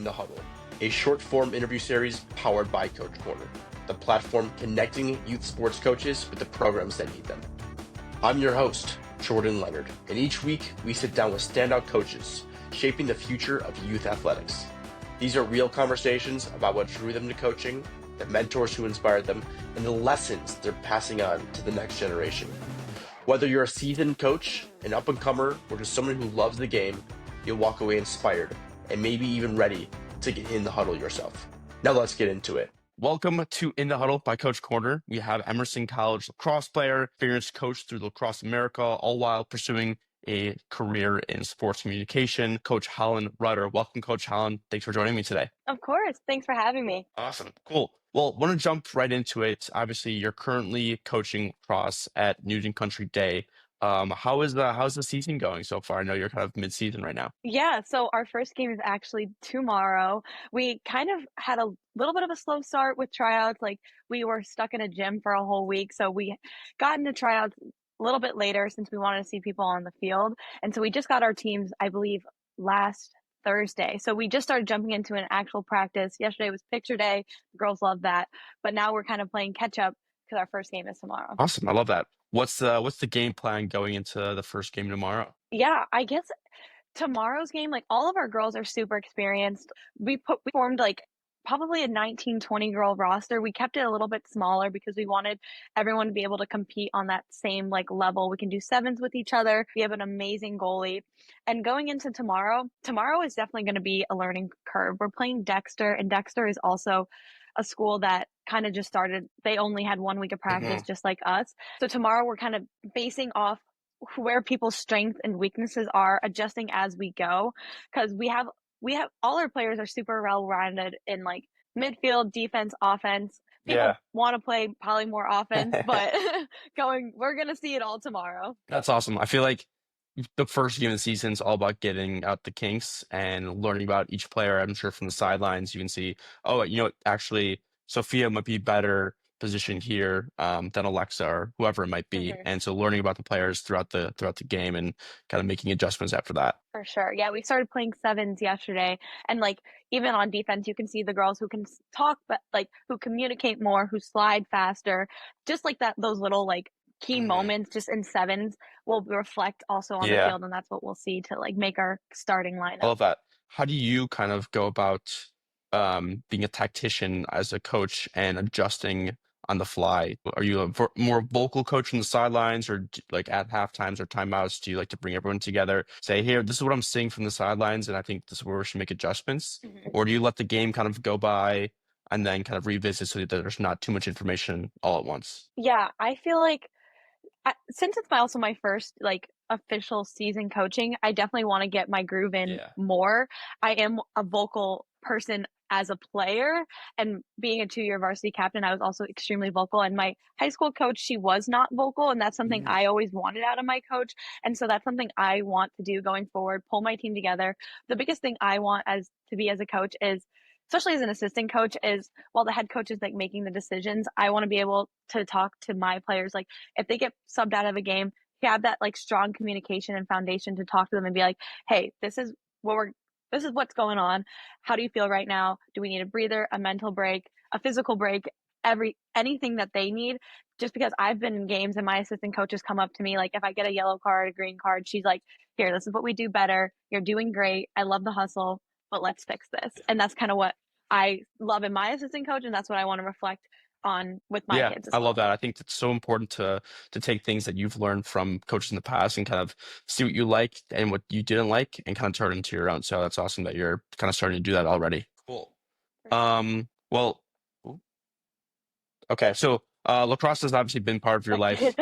the Huddle, a short-form interview series powered by CoachCorner, the platform connecting youth sports coaches with the programs that need them. I'm your host, Jordan Leonard, and each week we sit down with standout coaches shaping the future of youth athletics. These are real conversations about what drew them to coaching, the mentors who inspired them, and the lessons they're passing on to the next generation. Whether you're a seasoned coach, an up-and-comer, or just someone who loves the game, you'll walk away inspired and maybe even ready to get in the huddle yourself. Now let's get into it. Welcome to In the Huddle by CoachCorner. We have Emerson College lacrosse player, experienced coach through Lacrosse America, all while pursuing a career in sports communication, Coach Holland Rutter. Welcome, Coach Holland. Thanks for joining me today. Of course. Thanks for having me. Awesome. Cool. Well, want to jump right into it. Obviously, you're currently coaching lacrosse at Nugent Country Day. How's the season going so far? I know you're kind of mid-season right now. Yeah, so our first game is actually tomorrow. We kind of had a little bit of a slow start with tryouts. Like, we were stuck in a gym for a whole week, so we got into tryouts a little bit later since we wanted to see people on the field. And so we just got our teams, I believe, last Thursday. So we just started jumping into an actual practice. Yesterday was picture day. The girls love that. But now we're kind of playing catch up because our first game is tomorrow. Awesome. I love that. What's the game plan going into the first game tomorrow? Yeah, I guess tomorrow's game, like, all of our girls are super experienced. We formed like probably a 19-20 girl roster. We kept it a little bit smaller because we wanted everyone to be able to compete on that same like level. We can do sevens with each other. We have an amazing goalie. And going into tomorrow is definitely going to be a learning curve. We're playing Dexter, and Dexter is also a school that kind of just started. They only had 1 week of practice, just like us. So tomorrow we're kind of basing off where people's strengths and weaknesses are, adjusting as we go, because we have all our players are super well-rounded in like midfield, defense, offense. People want to play probably more offense, but we're going to see it all tomorrow. That's awesome. I feel like the first game of the season is all about getting out the kinks and learning about each player. I'm sure from the sidelines you can see, actually Sophia might be better positioned here than Alexa or whoever it might be. And so learning about the players throughout the game and kind of making adjustments after that. For sure. Yeah, we started playing sevens yesterday, and like even on defense you can see the girls who can talk, but like who communicate more, who slide faster, just like that. Those little like key moments just in sevens will reflect also on the field, and that's what we'll see to like make our starting lineup. I love that. How do you kind of go about being a tactician as a coach and adjusting on the fly? Are you a more vocal coach on the sidelines, or like at half times or timeouts, do you like to bring everyone together, say, here, this is what I'm seeing from the sidelines, and I think this is where we should make adjustments? Or do you let the game kind of go by and then kind of revisit so that there's not too much information all at once? Yeah, I feel like since it's also my first like official season coaching, I definitely want to get my groove in more. I am a vocal person as a player, and being a 2-year varsity captain, I was also extremely vocal. And my high school coach, she was not vocal, and that's something I always wanted out of my coach. And so that's something I want to do going forward, pull my team together. The biggest thing I want as a coach is, especially as an assistant coach, is while the head coach is like making the decisions, I want to be able to talk to my players. Like if they get subbed out of a game, have that like strong communication and foundation to talk to them and be like, hey, this is what's going on. How do you feel right now? Do we need a breather, a mental break, a physical break, anything that they need? Just because I've been in games and my assistant coaches come up to me, like if I get a yellow card, a green card, she's like, here, this is what we do better. You're doing great. I love the hustle, but let's fix this. And that's kind of what I love in my assistant coach, and that's what I want to reflect on with my kids as well. I love that. I think it's so important to take things that you've learned from coaches in the past and kind of see what you like and what you didn't like and kind of turn it into your own. So that's awesome that you're kind of starting to do that already. Cool. Okay. So lacrosse has obviously been part of your life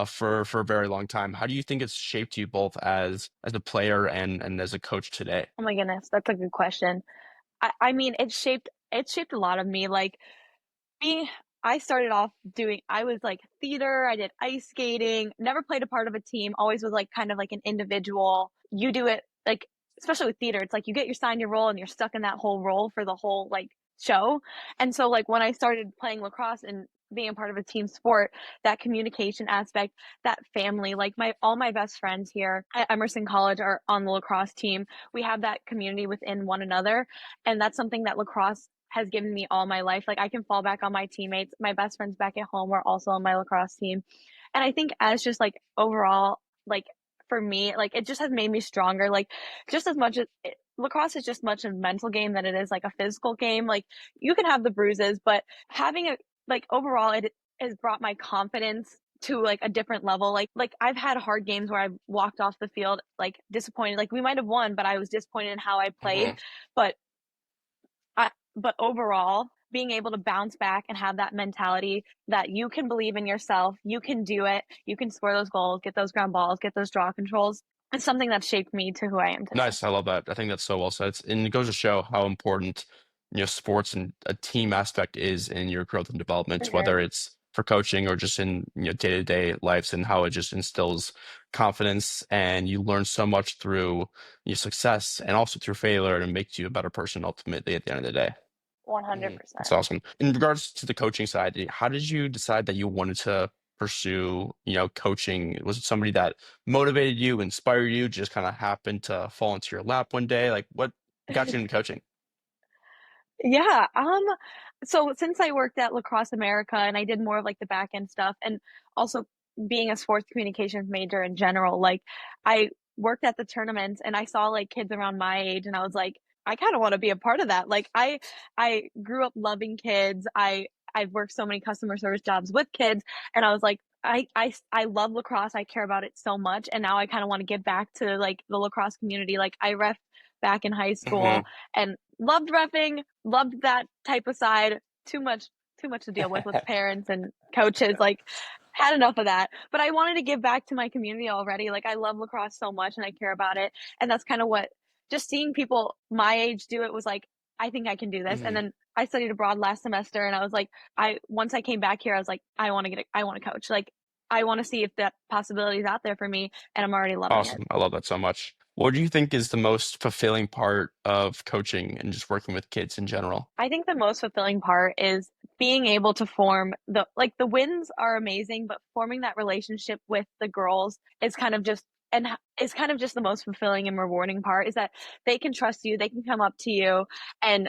for a very long time. How do you think it's shaped you both as a player and as a coach today? Oh my goodness, that's a good question. I mean, it shaped a lot of me. Like I started off I was like theater, I did ice skating, never played a part of a team, always was like kind of like an individual. You do it like, especially with theater, it's like you get your sign, your role, and you're stuck in that whole role for the whole like show. And so like when I started playing lacrosse and being a part of a team sport, that communication aspect, that family, like all my best friends here at Emerson College are on the lacrosse team. We have that community within one another. And that's something that lacrosse has given me all my life. Like I can fall back on my teammates. My best friends back at home are also on my lacrosse team. And I think as just like overall, like for me, like it just has made me stronger. Like just as much as lacrosse is just much a mental game than it is like a physical game. Like you can have the bruises, but having a like overall it has brought my confidence to like a different level. Like I've had hard games where I've walked off the field like disappointed. Like we might have won, but I was disappointed in how I played. But but overall, being able to bounce back and have that mentality that you can believe in yourself, you can do it, you can score those goals, get those ground balls, get those draw controls. It's something that shaped me to who I am today. Nice. I love that. I think that's so well said. And it goes to show how important, sports and a team aspect is in your growth and development, whether it's for coaching or just in, day-to-day lives, and how it just instills confidence, and you learn so much through your success and also through failure, and it makes you a better person ultimately at the end of the day. 100%. That's awesome. In regards to the coaching side, how did you decide that you wanted to pursue, coaching? Was it somebody that motivated you, inspired you, just kind of happened to fall into your lap one day? Like what got you into coaching? Yeah. So since I worked at Lacrosse America and I did more of like the back end stuff, and also being a sports communications major in general, like I worked at the tournaments and I saw like kids around my age and I was like, I kind of want to be a part of that. Like I grew up loving kids. I've worked so many customer service jobs with kids, and I was like, I love lacrosse. I care about it so much. And now I kind of want to give back to like the lacrosse community. Like I ref back in high school and loved reffing, loved that type of side. Too much to deal with parents and coaches. Like had enough of that. But I wanted to give back to my community already. Like I love lacrosse so much and I care about it. And that's kind of what just seeing people my age do it was like, I think I can do this. And then I studied abroad last semester and I was like, once I came back here, I was like, I want to coach. Like I want to see if that possibility is out there for me, and I'm already loving it. Awesome. I love that so much. What do you think is the most fulfilling part of coaching and just working with kids in general? I think the most fulfilling part is being able to form the wins are amazing, but forming that relationship with the girls is kind of just the most fulfilling and rewarding part, is that they can trust you, they can come up to you and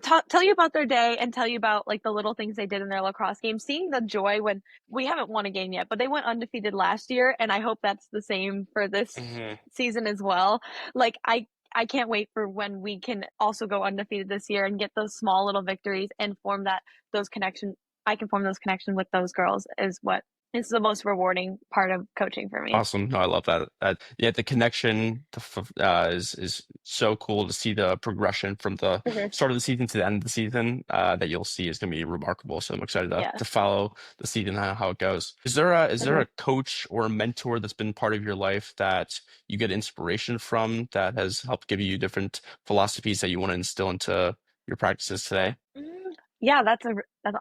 tell you about their day and tell you about like the little things they did in their lacrosse game. Seeing the joy when we haven't won a game yet, but they went undefeated last year, and I hope that's the same for this season as well. Like I can't wait for when we can also go undefeated this year and get those small little victories and form those connections. I can form those connections with those girls is what is the most rewarding part of coaching for me. Awesome. No, I love that. Yeah, the connection is so cool to see the progression from the start of the season to the end of the season that you'll see is going to be remarkable. So I'm excited to follow the season and how it goes. Is there a coach or a mentor that's been part of your life that you get inspiration from that has helped give you different philosophies that you want to instill into your practices today? Yeah, that's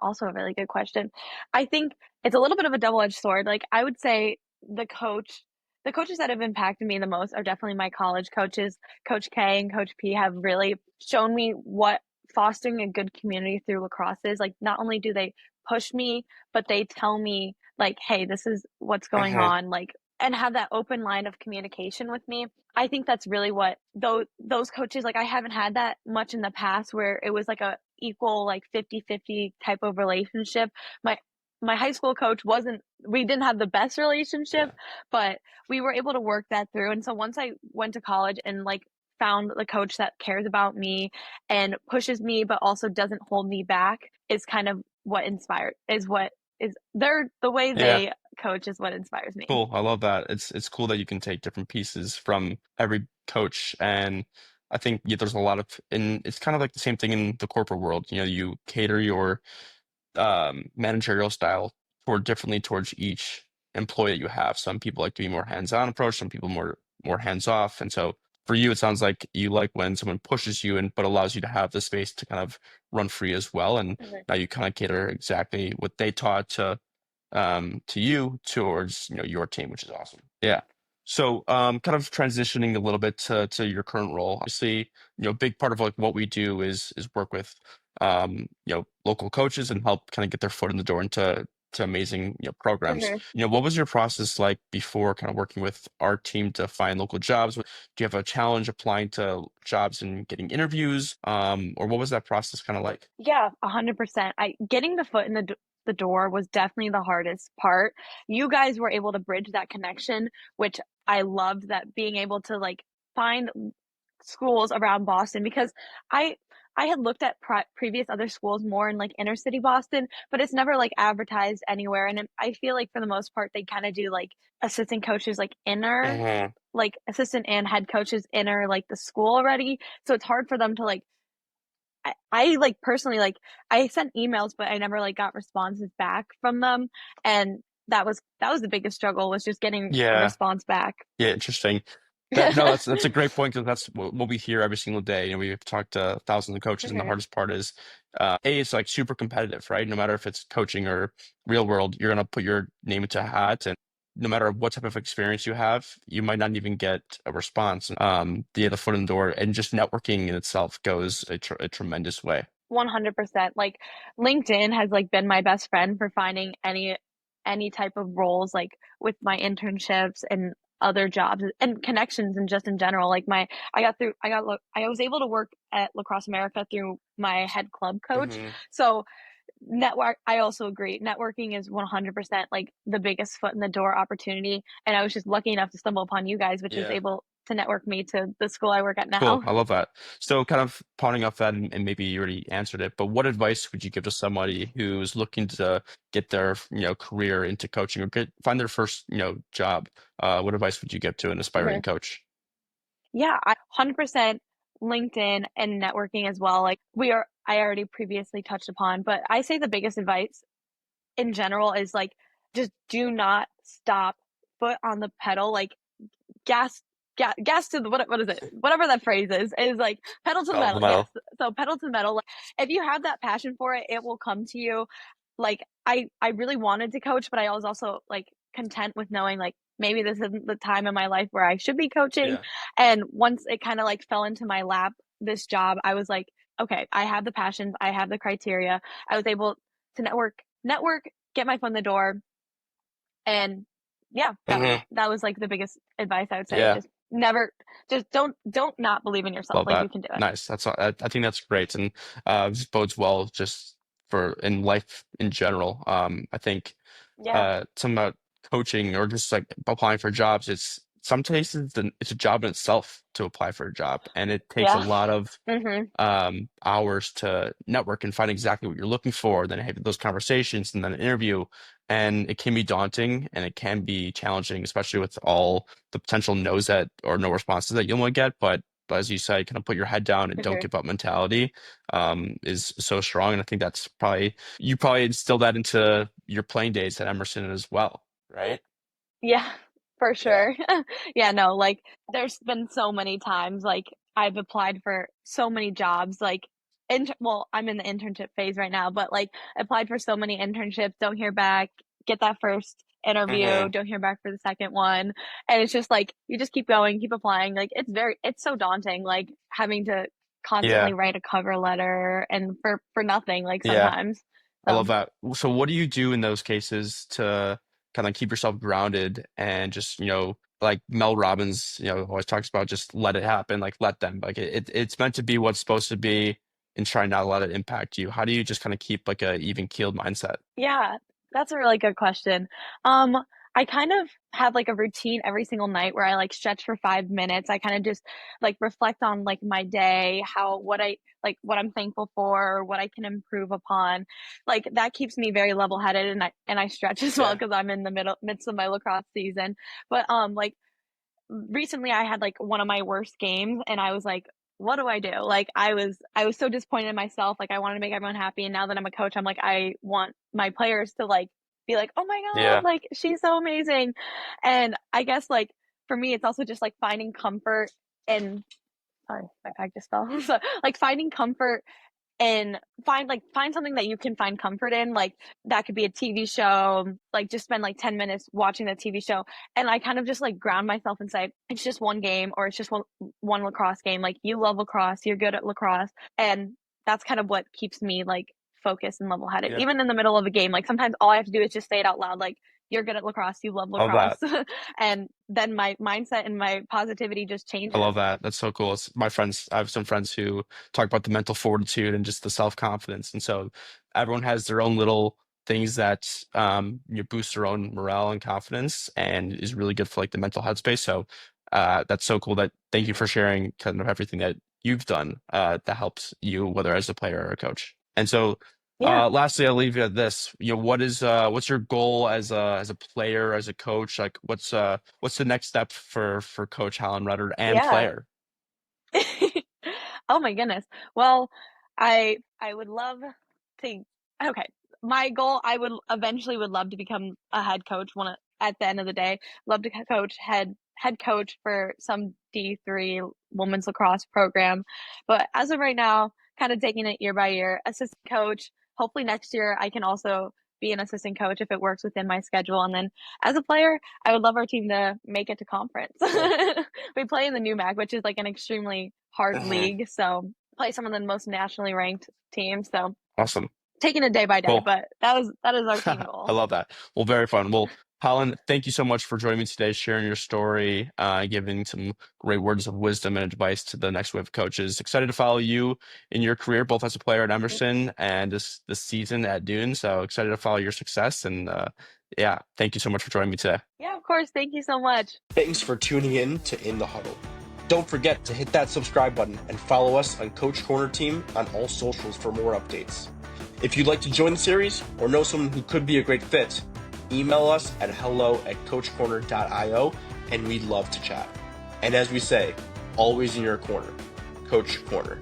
also a really good question. I think it's a little bit of a double-edged sword. Like I would say the coaches that have impacted me the most are definitely my college coaches. Coach K and Coach P have really shown me what fostering a good community through lacrosse is. Like not only do they push me, but they tell me like, hey, this is what's going on, like, and have that open line of communication with me. I think that's really what those coaches, like I haven't had that much in the past where it was like a equal like 50-50 type of relationship. My high school coach we didn't have the best relationship, but we were able to work that through. And so once I went to college and like found the coach that cares about me and pushes me but also doesn't hold me back, is kind of what the way they coach is what inspires me. Cool. I love that. It's cool that you can take different pieces from every coach. And I think there's a lot of, and it's kind of like the same thing in the corporate world. You cater your managerial style differently towards each employee that you have. Some people like to be more hands-on approach, some people more hands-off. And so for you, it sounds like you like when someone pushes you but allows you to have the space to kind of run free as well. And now you kind of cater exactly what they taught to you towards your team, which is awesome. Yeah. So kind of transitioning a little bit to your current role. Obviously, a big part of like what we do is work with local coaches and help kind of get their foot in the door into amazing, programs. Mhm. What was your process like before kind of working with our team to find local jobs? Do you have a challenge applying to jobs and getting interviews? Or what was that process kind of like? Yeah, 100%. Getting the foot in the door was definitely the hardest part. You guys were able to bridge that connection, which I loved, that being able to like find schools around Boston, because I I had looked at previous other schools more in like inner city Boston, but it's never like advertised anywhere. And I feel like for the most part they kind of do like assistant coaches like inner, Hmm. like assistant and head coaches inner like the school already. So it's hard for them to like I like personally like I sent emails, but I never like got responses back from them, and that was the biggest struggle, was just getting a Yeah. response back. Yeah, interesting. No, that's a great point because that's what we hear every single day. We've talked to thousands of coaches, and the Mhm. hardest part is, it's like super competitive, right? No matter if it's coaching or real world, you're gonna put your name into a hat, and no matter what type of experience you have, you might not even get a response. The foot in the door and just networking in itself goes a tremendous way. 100%. Like LinkedIn has like been my best friend for finding any type of roles, like with my internships and other jobs and connections, and just in general. Like I was able to work at Lacrosse America through my head club coach. Hmm. So I also agree. Networking is 100% like the biggest foot in the door opportunity. And I was just lucky enough to stumble upon you guys, which is Yeah. able to network me to the school I work at Cool. now. I love that. So kind of pawning off that, and maybe you already answered it, but what advice would you give to somebody who's looking to get their, career into coaching or find their first, job? What advice would you give to an aspiring Mhm. coach? Yeah, 100% LinkedIn and networking as well. Like I already previously touched upon, but I say the biggest advice in general is like, just do not stop, foot on the pedal, like gas, gas to the, what is it? Whatever that phrase is like pedal to the Oh, the metal. Yes. metal. So pedal to the metal. Like, if you have that passion for it, it will come to you. Like I really wanted to coach, but I was also like content with knowing like maybe this isn't the time in my life where I should be coaching. Yeah. And once it kind of like fell into my lap, this job, I was like, okay, I have the passions, I have the criteria. I was able to network, get my foot in the door, and yeah, Hmm. that was like the biggest advice I would say. Yeah. Just never, just don't not believe in yourself. Love Like, you that. can do it. Nice. I think that's great, and just bodes well just for in life in general. I think Yeah. something about coaching or just like applying for jobs, it's some cases it's a job in itself to apply for a job, and it takes a Yeah. lot of Mhm. hours to network and find exactly what you're looking for, then have those conversations and then an interview. And it can be daunting and it can be challenging, especially with all the potential no's that or no responses that you might get. But as you said, kind of put your head down and don't Mhm. give up mentality is so strong. And I think that's you probably instilled that into your playing days at Emerson as well, right? Yeah, for Yeah. sure. Yeah, no, like there's been so many times like I've applied for so many jobs, like well, I'm in the internship phase right now, but like applied for so many internships, don't hear back, get that first interview, Hmm. don't hear back for the second one. And it's just like you just keep going, keep applying. Like it's so daunting, like having to Yeah. constantly write a cover letter and for nothing, like Yeah. sometimes. I So love that. So what do you do in those cases to kind of keep yourself grounded and just, like Mel Robbins, always talks about just let it happen, like let them, like it's meant to be what's supposed to be and try not to let it impact you. How do you just kind of keep like a even keeled mindset? yeah, that's a really good question. Um, I kind of have like a routine every single night where I like stretch for 5 minutes. I kind of just like reflect on like my day, what I'm thankful for, what I can improve upon. Like that keeps me very level headed, and I stretch as well Yeah. because I'm in the midst of my lacrosse season. But like recently I had like one of my worst games, and I was like, what do I do? Like I was so disappointed in myself. Like I wanted to make everyone happy. And now that I'm a coach, I'm like, I want my players to like be like, oh my God, Yeah. like she's so amazing. And I guess like for me, it's also just like finding comfort in, sorry, my bag just fell. So like finding comfort and find something that you can find comfort in, like that could be a TV show, like just spend like 10 minutes watching the TV show, and I kind of just like ground myself and say it's just one game, or it's just one lacrosse game. Like you love lacrosse, you're good at lacrosse, and that's kind of what keeps me like focused and level-headed. Even in the middle of a game, like sometimes all I have to do is just say it out loud, like, you're good at lacrosse, you love lacrosse. And then my mindset and my positivity just changes. I love that. That's so cool. I have some friends who talk about the mental fortitude and just the self-confidence. And so everyone has their own little things that you boost their own morale and confidence and is really good for like the mental headspace. So that's so cool. Thank you for sharing kind of everything that you've done that helps you, whether as a player or a coach. And so lastly, I'll leave you at this. What's your goal as a player, as a coach? Like what's the next step for Coach Holland Rutter and player? Oh my goodness. Well, I would love to, my goal, I would eventually love to become a head coach at the end of the day. Love to coach head coach for some D3 women's lacrosse program. But as of right now, kind of taking it year by year, assistant coach. Hopefully next year I can also be an assistant coach if it works within my schedule. And then as a player, I would love our team to make it to conference. We play in the NUMAC, which is like an extremely hard league. So play some of the most nationally ranked teams. So awesome. Taking it day by day, but that is our team goal. I love that. Well, very fun. Well, Holland, thank you so much for joining me today, sharing your story, giving some great words of wisdom and advice to the next wave of coaches. Excited to follow you in your career, both as a player at Emerson and this season at Dune. So excited to follow your success. And thank you so much for joining me today. Yeah, of course. Thank you so much. Thanks for tuning in to In the Huddle. Don't forget to hit that subscribe button and follow us on Coach Corner team on all socials for more updates. If you'd like to join the series or know someone who could be a great fit, email us at hello@coachcorner.io and we'd love to chat. And as we say, always in your corner, Coach Corner.